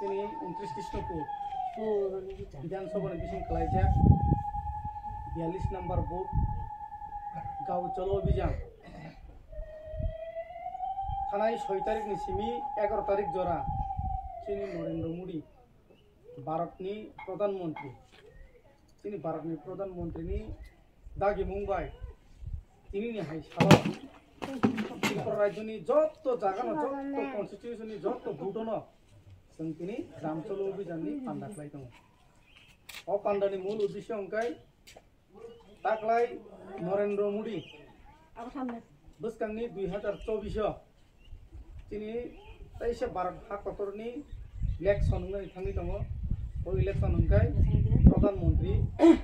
তিনি 29 কৃষ্ণপুর বিধানসভার বিশিং খালাইজা 42 নম্বর বুথ গাঁও চলো অভিযান থানায় 6 তারিখ নিসিমি 11 তারিখ জরা তিনি নরেন্দ্র মোদী भारतनि प्रधानमंत्री তিনি भारतनि प्रधानमंत्री दागि मुंबाई তিনি हाय साला त्रिपुरा राज्यनि जत्त जागानो जत्त कन्स्टिट्यूशननि जत्त भुटनो जों তিনি ग्राम चलो अभियाननि पान्दा खालाय दङ अ पान्दानि मूल उद्देश्य अंकाय ताकलाय नरेंद्र मोदी बोसकांनि 2024 তিনি 23 भारत हाकतरनि इलेक्शन होननानै थांनि दङ ओ इलेक्शन होनखाय प्रधानमंत्री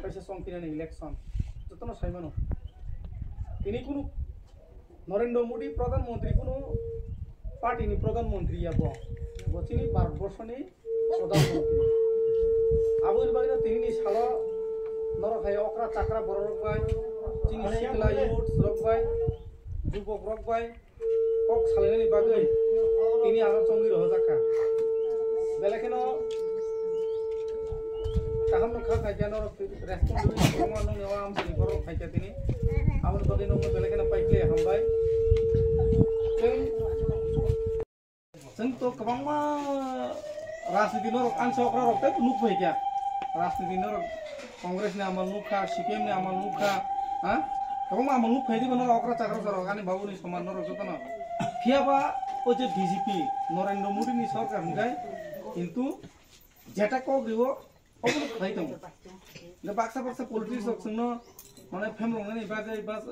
कैसे संकीर्णनि इलेक्शन जतन साइमानो তিনি কোনো नरेंद्र मोदी प्रधानमंत्री কোনো पार्टीनि प्रधानमंत्री याबो बचिनि भारतवर्षनि प्रधानमंत्री आबोर बागिनो तिनि साला नरखाय अक्रा चाक्रा बररबाय तिनि सिखला युथ रखबाय जुबक रखबाय कक सालायनायनि बागै तिनि आगा चंगि रहजाखा बेलेखेनो kaham no kha khaja no respond dui no no newa am sini boro khaja tini amur bagi no mo belekena paikle hambai sing to kabang ma राजनीति no an sokra rok te nuk phai kya राजनीति no Congress ने amal nukha CPM ne amal nukha ha kabang ma amal nuk phai di no okra chakra saro gani babu ni saman no jotana phiaba o je BJP Narendra Modi ni sarkar ngai কিন্তু যেটা কো দিব of all খাইতাম না Baksa Baksa politics সংন মানে ফেমরংনে বাগै বাস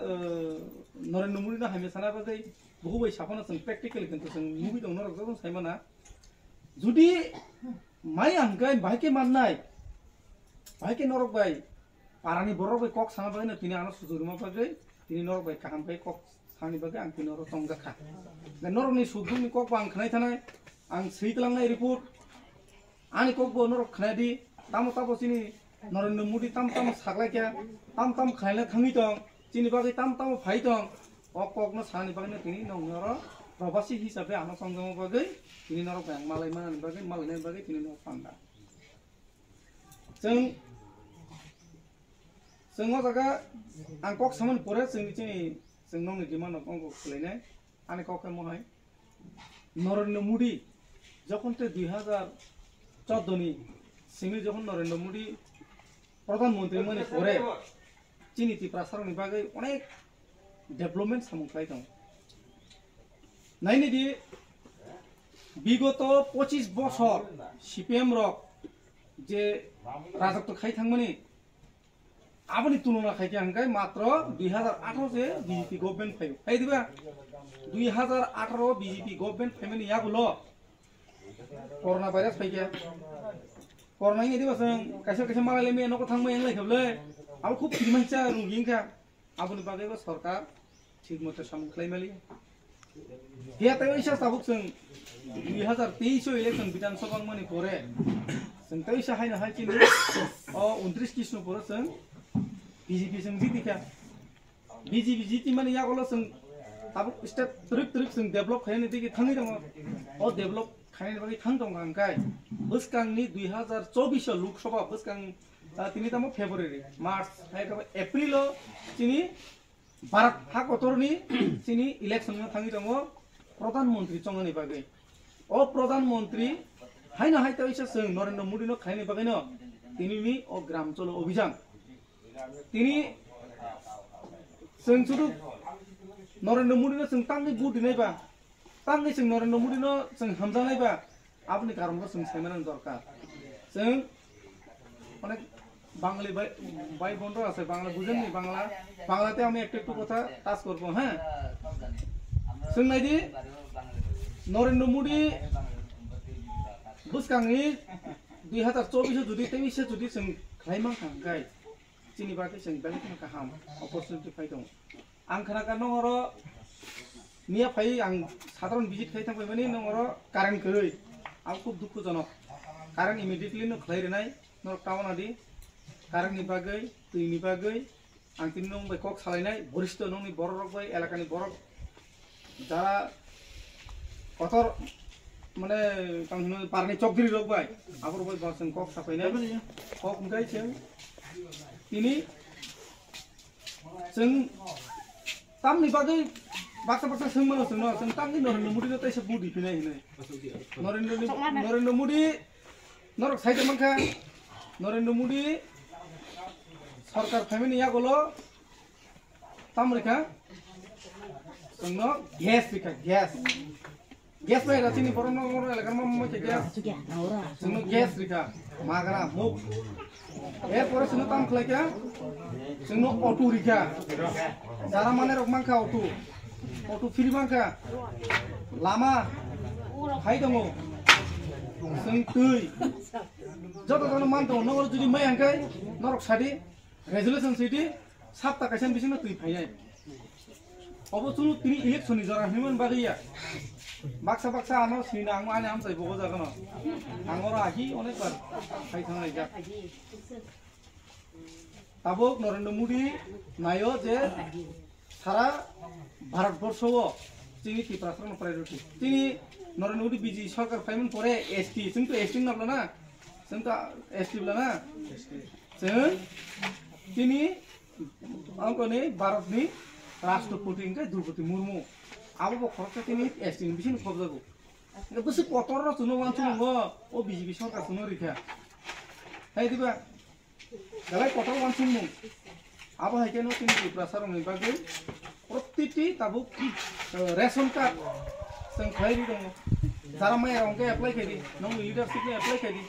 नरेंद्र मोदी ना हामे साना बागै बहु बाय साफाना जों प्रेक्टिकली किन्तु जों मुभि दं नरक जों साइमाना जुदि माइ आंगाय बायके माननाय बायके नरक बाय पारानि बरक बाय कक साना बागै ना तिनि आना सुजुरमा बागै तिनि नरक बाय काहाम बाय कक सानि बागै आं तिनि नरक संगाखा ना नरकनि सुजुनि कक बां खनाय थानाय आं सैतलांनाय रिपोर्ट आनि कक बो नरक खनायदि ताम ताम चिनी नरेंद्र मोदी ताम ताम सागला क्या ताम ताम खायला थांगी दं चिनी बागै ताम ताम फाइ दं अकक न सानि बागै तिनि नंगरो प्रवासी हिसाबै आना संगम बागै तिनि नर बाय मालाय मानानि बागै मालायनाय बागै तिनि न पान्दा जों जागा आं कक सामान परे जोंनि चिनी जों नंनि दिमान्ड अंग खुलायनाय आनि कक महय नरेंद्र मोदी যখন 2014 नि सिंगल जखन नरेंद्र मोदी प्रधानमंत्री मने परे चिनीति प्रसारनि बागै अनेक डेभलपमेंट सामुखाय दं नायनिदि विगत 25 बছর सीपीएम रक जे राजत्व खाय थांमोनि आबनि तुलना खायके आंगाय मात्र 2018 जे बीजेपी गवर्नमेंट फाय दिबा 2018 बीजेपी गवर्नमेंट फायमोनि यागुलो कोरोना भाइरस फायके corona ini dia pasang kasih malah lemi anak ko thangmo yang lai khable abu खूब फिरमंचा रुगिं का आबुनि बागै बा सरकार ठीक मते सामख्लाय माली हिया तय इसा साबुक जों 2023 इलेक्शन विधानसभा मनि परे जों तय इसा हायनो हायकिन अ 29 कृष्णपुर जों बीजेपी जों जितिखा बीजेपी जिति माने यागलो जों आबु स्टेप ट्रिक जों डेभलप खायनो दिगे थाङै दङ अ डेभलप खायनो बागै थां दङ आंगाय बोसकांनि 2024 लोकसभा बोसकां तिनि तामो फेब्रुवारि मार्च हायका एप्रिल तिनि भारत हाकतरनि तिनि इलेक्शन थाङि दङ प्रधानमंत्री चंगनि बागै अ प्रधानमंत्री हायनो हायता इसा जों नरेंद्र मोदी नो खायनो बागै न तिनिनि अ ग्राम चलो अभियान तिनि जों सुदु नरेंद्र मोदी नो जों तांनि बुट दिनायबा तांनि जों नरेंद्र मोदी नो जों हामजानायबा आपनि कारणखौ जों सायमान दरकार जों अनेक बांगाली भाई बंधु আছে বাংলা বুঝেন নি বাংলাতে আমি একটু কথা টাচ করব হ্যাঁ जों नायदि नरेंद्र मोदी बोसकांनि 2024 जुदि 23 जुदि जों खायमा खांगाय चिनि बागै जों बेलेखनो गाहाम अपरचुनिटि फाय दं आं खोनागार नङर निया फाय आं साधारण विजिट खाय थांबाय माने नङर कारेन्ट गै आं खूब दुखुजनक कारण इमिडिएटली नो खलायरेनाय नर टाउन आदि कारण नि बागै दैनि बागै आं तिनि नं बाय कक सालायनाय बरिष्ठ नंनि बर रक बाय एलाकानि बर যারা কঠোর মানে কামহিনো পারনি চকগিরি রোগ বাই আগর বাই বাসন কক সাফাইনাय কক उनखाय जों তিনি जों तामनि बागै बाक्सा बाक्सा सोंमोन जों तामनि नरेन्द्र मोदी न तैसे बुदि फिनाय हिनै नरेन्द्र मोदी नरक साइड मानखा नरेन्द्र मोदी सरकार फैमिनि यागोलो तामरिखा जोंनो गैस बिखा गैस बाय रातिनि बरन बरन एलाकार मा के गैस जोंनो गैस बिखा मागरा मुक ए परे जोंनो ताम खलायका जोंनो अटो रिखा जारा माने रक मानखा अटो फ्रि मानखा लामा हाय दङ जों दै जत जन मान दङ नगर जुदि मै हांखाय नरक सादि रेजुलेशन सिटी 7 ताकायसन बिसिनो दै फायनाय अबसुनु तिनि इलेक्शननि जरा हिमन बागैया बाक्सा बाक्सा आनो सिना आं आने आम जाय बगो जागोन आंगरा आखि अनेक बार फाय थांनाय जा ताबो नरेन्द्र मोदी नायो जे सारा भारतबर्षव जोंनि टिप्रासरन प्रायोरिटी जोंनि नरेन्द्र मोदी बिजि सरकार फायमोन परे एसटी जों तो एसटी नाब्ला ना जों तो एसटी ब्ला ना जों तिनि आंकनि भारतनि राष्ट्रपति इनका द्रौपदी मुर्मु आबो खरचा तिनि एसटी बिसिन खबजागो बस पतर र चुनो वान चुनो ओ बिजेपि सरकार चुनो रिखा हाय दिबा दालाय पतर वान चुनो आबो हायकेनो तिनि टिप्रासरन बागै प्रतिटी ताबो रेशन कार्ड जों खायरि दङ जारा माय रंगे एप्लाइ खायदि नों लिडारशिप नि एप्लाइ खायदि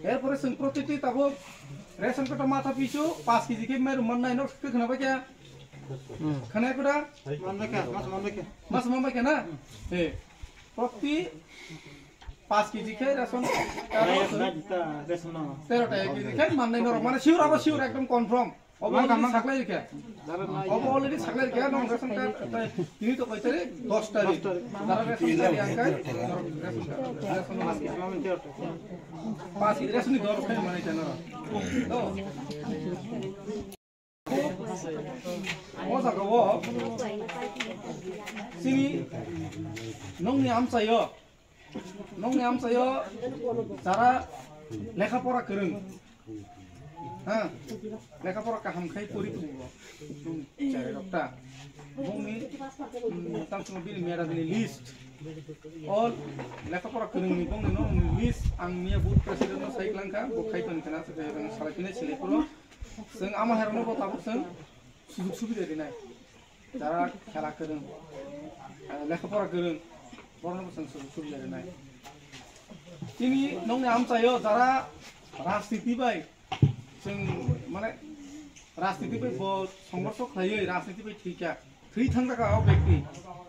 एरपर जों प्रतिटी ताबो रेशन कार्ड माथा पिसु 5 केजि के मेर मन नाय न खोनाबा के खानायफोरा मास मानबाय के ना ए प्रति 5 केजि के रेशन कार्ड 13 केजि के माननाय न माने सिउर आबो सिउर एकदम कन्फर्म अब साखलाय के अब अलरेडी साखलाय के न रेशन कार्ड तिनि तो कइतरे 10 तारिख जारा रेशन कार्ड आंकाय रेशन कार्ड 5 रेशन नि दर खाय माने तेन तो मजा गो सिनि नंनि आमचायो जारा लेखा परा गोरों हाँ लेखा परा काहाम खाय परि दङ चारे रक्ता बुंनि तांसनो बिनि मेरा बिनि लिस्ट all लेखा परा गोरोंनि बुंनि न लिस्ट आंनिया बुथ प्रेसिडेन्ट न साइक्लांका बखाय तनखाना जों सालायफिनाय सिलेफोरो जों आमा हेरनो बताबो जों सुजुग सुबिदा दिनाय जारा खेला गोरों लेखा परा गोरों बरनो जों सुजुग सुबिदा दिनाय तिनि नंनि आमचायो जारा राजनीति बाय जों माने राजनीति पे संघर्ष खायो राजनीति पे ठीका थै थांगा व्यक्ति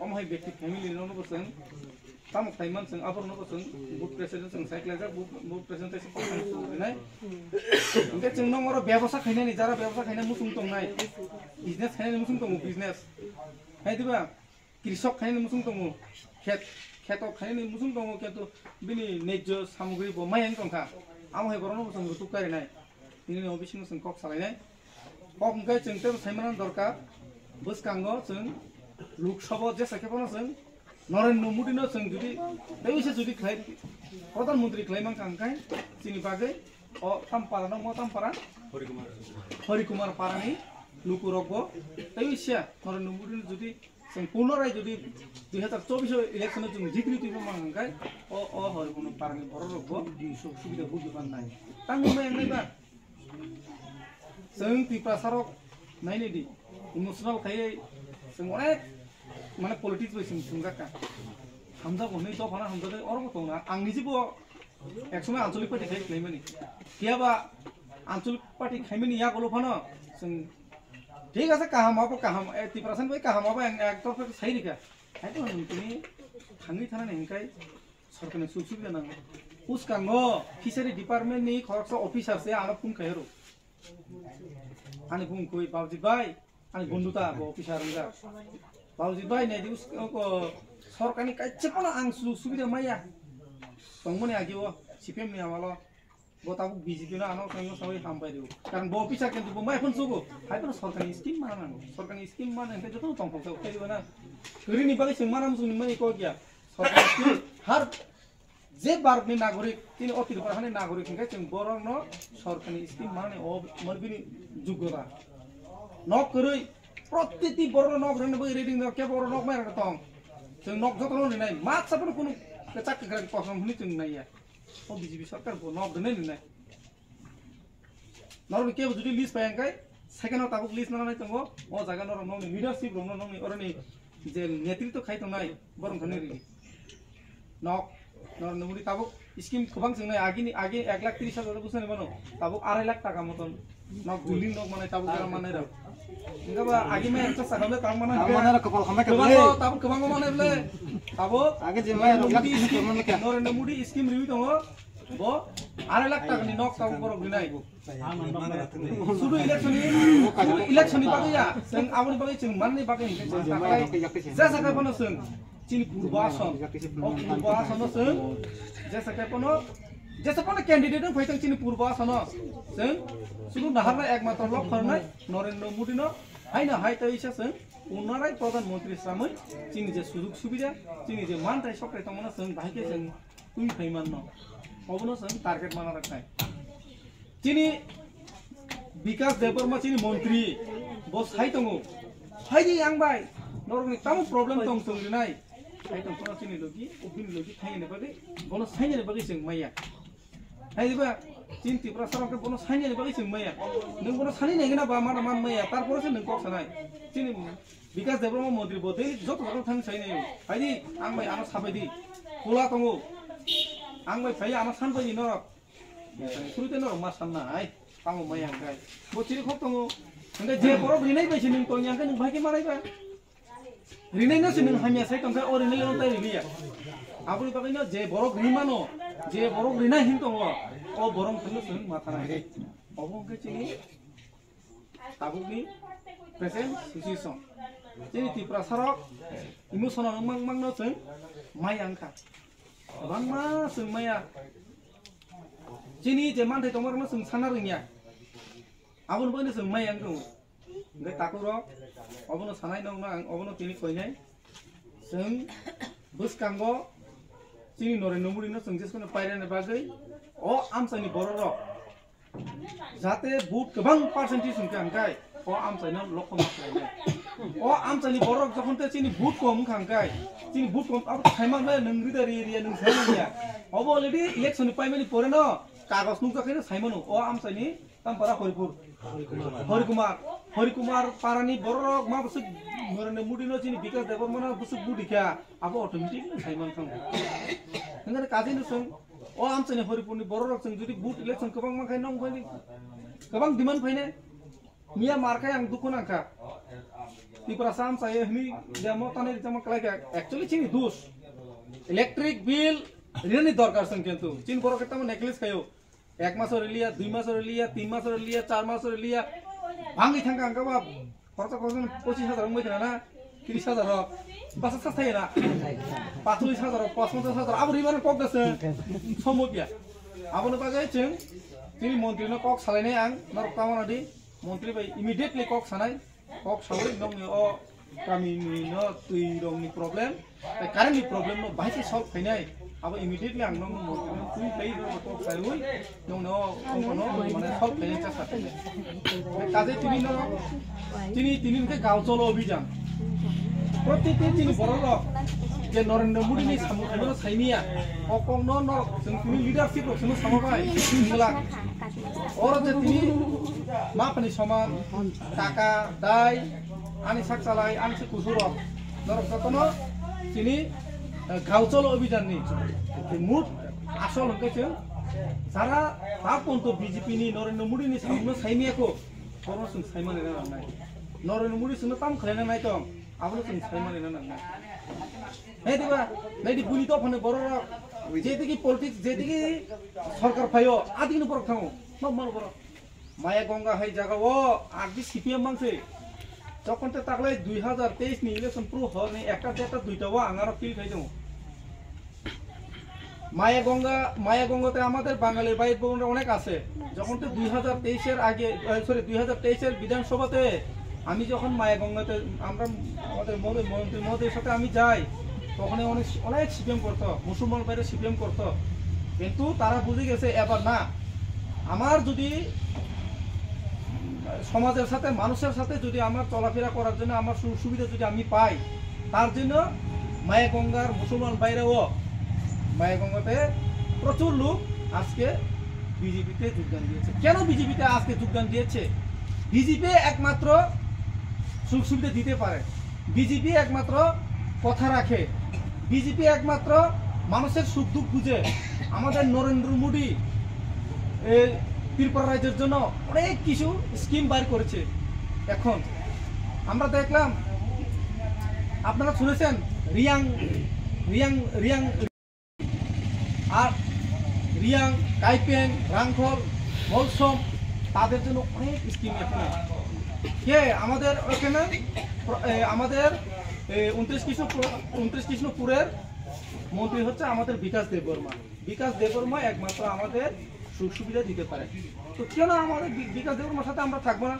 अमहाय व्यक्ति फेमिलि नो बसन तामक थाइमान जों आबरनो बसन बुथ प्रेसिडेन्ट जों साइक्लाइजा बुथ प्रेजेन्टेसन खालामनाय ओंके जों नंगरो व्यवसाय खायनायनि जारा व्यवसाय खायनाय मुसुं दंनाय बिजनेस खायनाय मुसुं दङ बिजनेस हायदिबा कृषक खायनाय मुसुं दङ खेतक खायनाय मुसुं दङ किन्तु बिनि नेज्य सामग्रि बमायन दंखा आमहाय बरनो बसन रुटुकारिनाय ini no bising sing kok salai kok ngai जों ते साइमान दरकार बसकांगो जों लोकसभा जे साकेपना जों नरेन्द्र मोदी न जों जुदि बेसे जुदि खाय प्रधानमन्त्री खायमान कांखाय जोंनि बागै अ तामपारा न म तामपारा हरिकुमार पारानि लुकुरगो बेसे नरेन्द्र मोदी जुदि जों पुनराय जुदि 2024 इलेक्शन जों जिग्रिति मांगाय अ हरिकुमार पारानि बररगो सुबिदा बुगिबान नाय तांगो मायनायबा जों टिप्रासारक नायनिदि इमोशनल खायै जों अनेक माने पलिटिक्स बाय जों सुंगाका हामजा गनै दफाना हामजादों अरबो दंना आंनि जिबो एक समय आंचलिक पार्टी खाय खायमानि कियाबा आंचलिक पार्टी खायमानि या गलफानो जों ठीक আছে काहामाबो काहाम 80% बाय काहामाबो एकदम साइरिका हायतो नोंनि थांनि थानानै हेंखाय सरकारनि सुबिदा नांगौ उसकांगो फिसारि डिपार्टमेन्ट नि खरसा अफिसार से आनो फुन खायरो आनि बुं कोइ बावजी भाई आनि बन्धुता अफिसार जा बावजी भाई नै दिउस सरकारनि काइचेपना आं सुबिदा माया तंमने आगियो सिपिएम नि आमालो गताबु बीजेपी न आनो संग सबै हामबाय दिउ कारण बो अफिसार किन्तु बो मायफोन सुगो हायफोन सरकारनि स्किम मानांगौ सरकारनि स्किम माने ओंखाय जतो तंफाव खायदिबा ना ओरैनि बागै जों मानाम जों माने को गया सरकारनि हर যে ভারতনি নাগরিক তিনি অতিরিক্ত হানি নাগরিক হিংকে जों বরং সরকারি স্কিম মানে মরবিনি যোগ্যতা নক করি প্রত্যেকটি বড় নক রেনবো রেডিং কে বড় নক মারা দং जों নক যতন নাই মাছাপন কোনো চাকরি গ্রাহক পছন্দ হনি जों নাইয়া ও বিজেপি সরকার নক দনে নাই নরবি কে যদি লিস্ট পায়ঙ্কাই সেকেন্ড তাবুক লিস্ট না নাই দङ ও জায়গা নর নংনি লিডারशिप রং নংনি অরনি যে নেতৃত্ব খাইতো নাই বরং ধনে রি নক নরেন্দ্র মোदी তাবুক স্কিम गोबां जोंनाय आगे 1,30,000 बुसने बनो ताबुक 2.5 लाख टाका मतन नक बिल्डिं नक माने ताबुक ग्राम माने र इंगाबा आगे मैं एकटा सागाले ताम माने कपाल खमे ताबुक गोबां माने बले ताबुक आगे जे मैं नरेंद्र मोदी स्किम रिव्यू दङ बो 2.5 लाख टाका नि नक ताबुक बर बिनाय सुदु इलेक्शन नि बागै या जों आबनि बागै जों माननि बागै जे साका बनो जों चीनी पूर्वासन जों जैसे कैंडिडेट फैथों चीनी पूर्वासन जों सुदु नाहारनाय एकमात्र लक फरनाय नरेंद्र मोदी न हायनो हायतो इसा जों उनाराय प्रधानमंत्री सामै चीनी जे सुजुग सुबिदा चीनी जे मानथाय सकाय तमना जों बाहायके जों तुइ फैमान न अबनो जों टारगेट माना राखनाय चीनी विकास देवबर्मा चीनी मंत्री बस हायतो हायदि आंबाय नरनि ताम प्रॉब्लम दं जोंनाय हायतो कोना चीनी लोगि उबिन लोगि थायने बागै बनो सायने बागै जों माया हायदिबा चीन त्रिपुरा सरकारखौ बनो सायने बागै जों माया नों बनो सानि नायगोना बा मा मा माया तारपरसो नों कक सानाय चीनी विकास देवबर्मा मंत्री बदै जत जत थां सायने हायदि आंबाय आना साबायदि कोला दङ आंबाय फाय आना सानबायदि न सुरुते न मा साननाय ताम माया गाय बोथिरि खक दङ ओंगा जे बर रिनाय बायसि नों तोंयाखै नों भागे मारायबा रिनाय नसि नों हामिया साय तंखा ओरैनो लंताय रिलिया आबुनि बागैनो जे बरक रिमानो जे बरक रिनाय हिं दङ अ बरम थनो जों माथा नाय अबंके चिनि ताबुकनि प्रेजेन्ट सिचुएशन चिनि त्रिपुरा सरक इमोशनाल मांनो जों माय आंखा गोबां मा जों माया चिनि जे मानथाय दंमोन जों साना रोङिया आबुनि बागैनो जों माय आंखौ ओंखाय ताकुर अबनो सानाय दं ना अबनो तिनि कइनाय जों बुसकांगो चिनि नरेंद्र मोदी न जों जेसखौनो पायरायनो बागै अ आमसानि बर र जाते बुट गोबां पार्सेन्टेज संखे आंखाय अ आमसानि लखमा खालायनाय अ आमसानि बर जखनते चिनि बुट कम खांखाय चिनि बुट कम अब खायमांले नोंग्रिदारि एरिया नों सायमानिया अब अलरेडी इलेक्शन पाइमानि परे न कागज नुजाखैनो सायमानो अ आमसानि तामपारा हरिकुमार पारानी बरक मा बसु नरेंद्र मोदी न चिनि विकास देवबर्मा बसु बुदिखा अब अटोमेटिक सायमान थां नंगने काजिनो जों अ आमसानि हरिपुरनि बरक जों जुदि बुट इलेक्शन गोबां माखाय नं फैनि गोबां डिमान्ड फैने मिया मारखाय आं दुखु नांखा त्रिपुरा साम साय हनि देमो ताने जमा कलाय एक्चुअली चिनि दोष इलेक्ट्रिक बिल रिनि दरकार जों किन्तु चिन बरक तम नेकलेस खायो 1 मास लिया 2 मास लिया 3 मास लिया 4 मास लिया भांगि थांगा आंगाबा खरचा खरचा 25,000 मैथना ना 30,000 बासा साथायना 45,000 55,000 अब रिबान कक दसे समोबिया आबनो बागै जों जोंनि मन्त्रिनो कक सालायनाय आं नरकामानादि मन्त्रि बाय इमिडिएटलि कक सानाय कक सावै नंनि अ गामिनि न तुइ रंनि प्रब्लेम कारेन्टनि प्रब्लेम न बाहायसे सल्भ फैनाय अब इमिडिएटली आं नंनो मन्त्रिनो तुइ फै कक सावै नंनो अंकनो माने सल्भ फैनाय चासा काजे तिनि के गाव चलो अभियान प्रत्येक तिनि बरल जे नरेंद्र मोदी नि सामुखायनो साइनिया अकंनो न जों तिनि लीडरशिप जों सामबाय इंगला और जे तिनि मापनि समान काका दाय आनि साकसालाय आनि कुसुर नरकतनो तिनि गावचल अभियाननि मुद आसल हंके सारा तापन्त बीजेपी नि नरेंद्र मोदी नि सामुनो साइनियाखौ खरनो जों साइमाने नांनाय नरेंद्र मोदी जों ताम खालायना नाय दं आबनो जों साइमाने नांनाय हे दिबा नैदि बुनि तो फने बर जेतिकी पॉलिटिक्स जेतिकी सरकार फायो आदिनो बर थाङो न मन बर माया गंगा हाय जागा ओ आगदि सीपीएम मांसे जखनते ताकलाय 2023 नि इलेक्शन प्रो हने একটা দুইটা ও আঙার ফিল খাই দङ মায়াগঙ্গাতে আমাদের বাঙালির বাইর বোনরা অনেক আছে যখনতে 2023 এর আগে সরি 2023 এর বিধানসভাতে আমি যখন মায়াগঙ্গাতে আমরা আমাদের মন্ত্রী মহোদয়ের সাথে আমি যাই তখন অনেক সিপিএম করতো মুসলমান বাইরে সিপিএম করতো কিন্তু তারা বুঝে গেছে এবার না, আমার যদি সমাজের সাথে মানুষের সাথে যদি আমার চলাফেরা করার জন্য আমার সুবিধা যদি আমি পাই, তার জন্য মায়াগঙ্গার মুসলমান বাইরেও মায়াগঙ্গাতে প্রচুর লোক আজকে বিজেপিতে যোগদান দিয়েছে। কেন বিজেপিতে আজকে যোগদান দিয়েছে? বিজেপি একমাত্র সুখ সুবিধা দিতে পারে, বিজেপি একমাত্র কথা রাখে, বিজেপি একমাত্র মানুষের সুখ দুঃখ বুঝে। আমাদের নরেন্দ্র মোদী ত্রিপুরা রাজ্যের জন্য অনেক কিছু স্কিম বাইর করেছে। এখন আমরা দেখলাম, আপনারা শুনেছেন রিয়াং রিয়াং রিয়াং আর রিয়াং, কাইপেং, রাংখল, মলসম, তাদের জন্য অনেক স্কিম এখানে। কে আমাদের ওখানে আমাদের 29 কৃষ্ণপুরের মন্ত্রী হচ্ছে আমাদের বিকাশ দেববর্মা। বিকাশ দেববর্মা একমাত্র আমাদের সুখ সুবিধা দিতে পারে। তো কেন আমাদের বিকাশ দেববর্মার সাথে আমরা থাকবো না?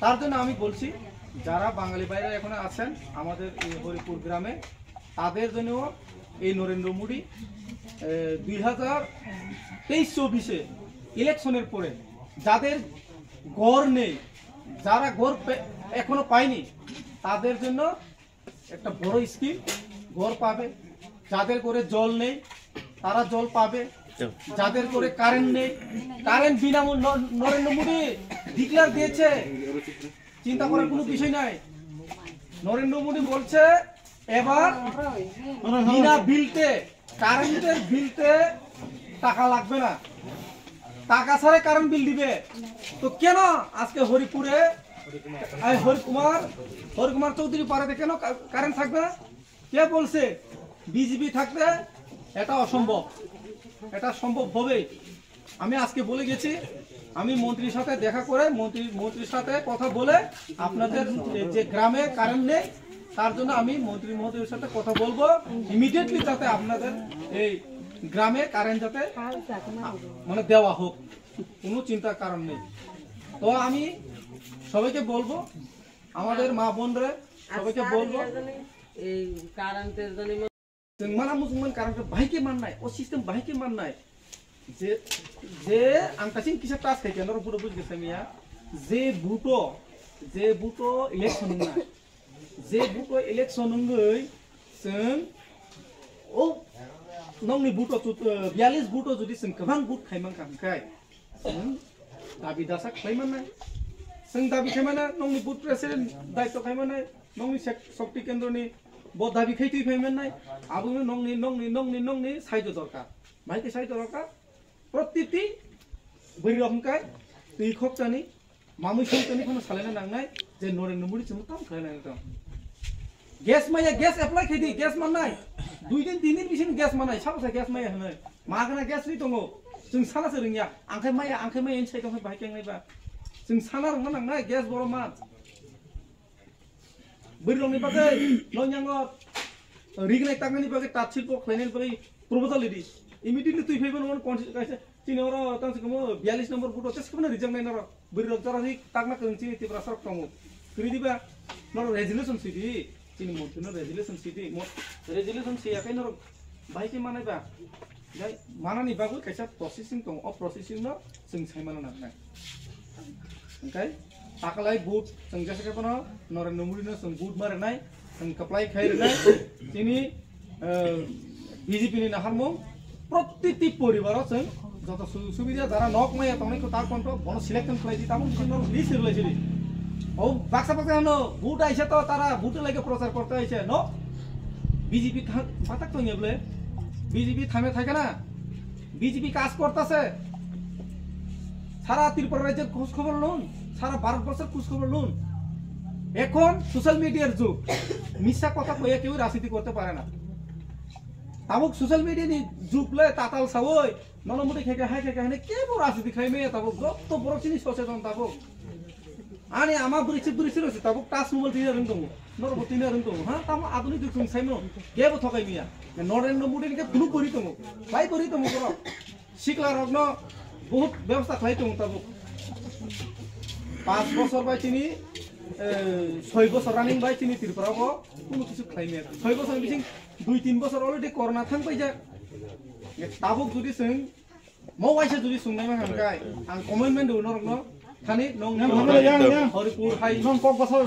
তার জন্য আমি বলছি, যারা বাঙালি বাইরে এখন আছেন আমাদের এই হরিপুর গ্রামে, তাদের জন্য এই নরেন্দ্র মোদী 2023-24 ইলেকশনের পরে যাদের ঘর নেই, যারা ঘর এখনো পায়নি, তাদের জন্য একটা বড় স্কিম, ঘর পাবে। যাদের ঘরে জল নেই তারা জল পাবে, যাদের ঘরে কারেন্ট নেই, কারেন্ট বিনামূল্য নরেন্দ্র মোদী ডিক্লেয়ার দিয়েছে, চিন্তা করার কোনো বিষয় নাই। নরেন্দ্র মোদী বলছে এবার বিনা বিলতে, কারেন্টের বিলতে টাকা লাগবে না, টাকা ছাড়া কারেন্ট বিল দিবে। তো কেন আজকে হরিপুরে হরিকুমার চৌধুরী পাড়াতে কেন কারেন্ট থাকবে না? কে বলছে? বিজেপি থাকবে এটা অসম্ভব, এটা সম্ভব হবে। আমি আজকে বলে গেছি, আমি মন্ত্রীর সাথে দেখা করে মন্ত্রীর সাথে কথা বলে আপনাদের যে গ্রামে কারেন্ট নেই তার জন্য আমি মন্ত্রী মহোদয়ের সাথে কথা বলবো, ইমিডিয়েটলি যাতে আপনাদের এই গ্রামে কারেন্ট যাতে মানে দেওয়া হোক, কোনো চিন্তার কারণ নেই। তো আমি সবাইকে বলবো, আমাদের মা বোনরা সবাইকে বলবো, এই কারেন্টের জন্য माना मुसलमान कारण बाइके माननाय ओ सिस्टम बाइके माननाय जे आं कासिं किसा टास खायके नर बुरो बुझ गेसमिया जे बुटो इलेक्शन ना जे बुटो इलेक्शन ngै जों ओ नंनि बुटो 42 बुटो जुदि जों गोबां बुट खायमान खांखाय जों दाबि दासा खायमानाय जों दाबि खायमाना नंनि बुट प्रेसिडेन्ट दायित्व खायमानाय नंनि शक्ति केन्द्रनि दाबि खायथि फैमानाय आबुनो नंनि साइड दरकार भाइके साइड दरकार प्रतिति बैरमकाय दुइ खप्तानि मामुइ संतानि कोनो सालायना नांनाय जे नरेन्द्र मोदी जों काम खालायनाय दं गैस माया गैस एप्लाइ खायदि गैस माननाय 2 दिन 3 दिन बिसिन गैस माननाय साबसा गैस माया होनो मागना गैस नि दङ जों सानासो रोंया आंखाय माया साइड दं भाइके नायबा जों साना रोंना नांनाय गैस बरमा बैरमनि बागै नयाङो रिगनाय टांगनि बागै टाचिलपो खालायनाय बागै प्रपोजाल लिदि इमिडिएटली तुइ फैबो नमन कन्सिस्टेन्सि तिनोर तांसे कमो 42 नम्बर बुटो चेसखौनो रिजेक्ट नाय नर बैरम जरानि टागना कनसि तिब्रा सरक दङ रिदिबा नर रेजुलेसन सिदि तिनि मन्थनो रेजुलेसन सिदि रेजुलेसन सियाखै नर बाइके मानायबा जाय मानानि बागै कायसा प्रोसेसिंग दङ अ प्रोसेसिंग न जों सायमाना नांनाय ओंखाय आकलाय बुट जों जेसेकेपनो नरेन्द्र मोदीनो जों बुट मारनाय जों कप्लाय खायरनाय तिनि बीजेपी नि नाहारमु प्रतिति परिवाराव जों जत सुबिदा जारा नक माया तंनायखौ ता कन्ट बन सिलेक्शन खालायदि तामु जों लिस्ट होलायसिदि औ बाक्सा न बुट आइसे तो तारा बुट लागे प्रचार करते आइसे न बीजेपी माताक तो नेबले बीजेपी थामे থাকে না बीजेपी কাজ করতেছে সারা ত্রিপুরা রাজ্যের খোঁজ খবর লুন সারা ভারতবর্ষের খোঁজ খবর লুন এখন সোশ্যাল মিডিয়ার যুগ মিথ্যা কথা কইয়া কেউ রাজনীতি করতে পারে না তাবুক সোশ্যাল মিডিয়ানি যুগলে তাতাল সাওই নলমুটি খেকে হাই খেকে হানে কে বড় রাজনীতি খাইমে তাবুক যত বড় চিনি সচেতন তাবুক आने आमा बुरिसि रसे ताबुक टाच मोबाइल तिने रों दङ नरबो तिने रों दङ हा ताम आधुनिक जुग साइमो केबो थकाय मिया नरेन्द्र मोदी के कुनु करि दङ बाय करि दङ बर सिकला रग्न बहुत व्यवस्था खाइ दङ ताबुक 5 বছর बाय तिनि 6 বছর रानिं बाय तिनि त्रिपुराबो कुनु किछु खाइमे 6 বছर बिसिं 2-3 বছর अलरेडी कोरोना थांबाय जा tabuk judi sing mau waisa judi sungnai ma hangkai ang komitmen do norok no thani nong yang Haripur Haripur hai non kok basal